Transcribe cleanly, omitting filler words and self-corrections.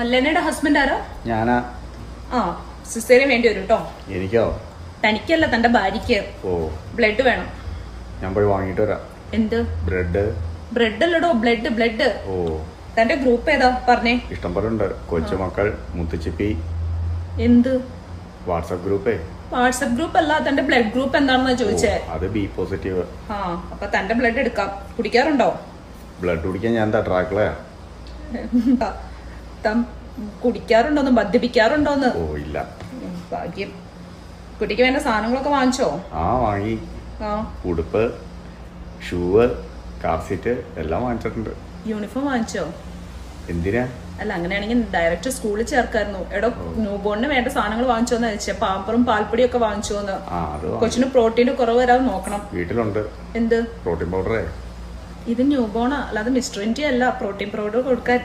ലെനയുടെ husband ആരാ? ഞാനാ. ആ, സിസ്റ്ററിന് വേണ്ടി വരും കേട്ടോ. എനിക്കോ? തനിക്കല്ല, തന്റെ ഭാര്യക്ക്. ഓ, ബ്ലഡ് വേണം. ഞാൻ പോയി വാങ്ങിട്ട് വരാം. എന്ത് ബ്രെഡ്? ബ്രെഡ് അല്ലടോ, ബ്ലഡ്. ഓ, തന്റെ ഗ്രൂപ്പ് ഏതാ പറഞ്ഞേ? ഇഷ്ടം പോലെ ഉണ്ട്. കൊച്ചുമക്കൾ, മുത്തുച്ചിപ്പി. എന്ത് വാട്സപ്പ് ഗ്രൂപ്പേ? വാട്സപ്പ് ഗ്രൂപ്പ് അല്ല, തന്റെ ബ്ലഡ് ഗ്രൂപ്പ് എന്താണെന്നാ ചോദിച്ചേ. അത് ബി പോസിറ്റീവ്. ആ, അപ്പൊ തന്റെ ബ്ലഡ് എടുക്കാം. കുടിക്കാറുണ്ടോ? ബ്ലഡ് കുടിക്കാൻ ഞാൻ എന്താ ട്രാക്കിളയാ? കുടിക്കാറുണ്ടോന്ന്, മദ്യപിക്കാറുണ്ടോന്ന്? ഓ, ഇല്ല. ഭാഗ്യം. കുട്ടിക്ക് വേണ്ട സാധനങ്ങളൊക്കെ വാങ്ങിച്ചോ? ആ, വാങ്ങി. ആ, ഉടുപ്പ്, ഷൂവ്, കാർ സീറ്റ് എല്ലാം വാങ്ങിച്ചിട്ടുണ്ട്. യൂണിഫോം വാങ്ങിച്ചോ? എന്തിനാ? അല്ല, അങ്ങനെയാണെങ്കിൽ ഡയറക്റ്റ് സ്കൂളിൽ ചേർക്കായിരുന്നു. എടോ, ന്യൂ ബോണിന് വേണ്ട സാധനങ്ങൾ വാങ്ങിച്ചോന്ന് ചോദിച്ചേ. പാമ്പറും പാൽപ്പൊടിയും ഒക്കെ വാങ്ങിച്ചോന്ന്. കൊച്ചിന് പ്രോട്ടീന് കുറവ് വരാതെ നോക്കണം. വീട്ടിലുണ്ട്. എന്ത് പ്രോട്ടീൻ പൗഡറേ? ഇത് ന്യൂ ബോണാ, അല്ലാതെ മിസ്റ്റർ ഇന്ത്യ അല്ല. പ്രോട്ടീൻ പൗഡർ കൊടുക്കാൻ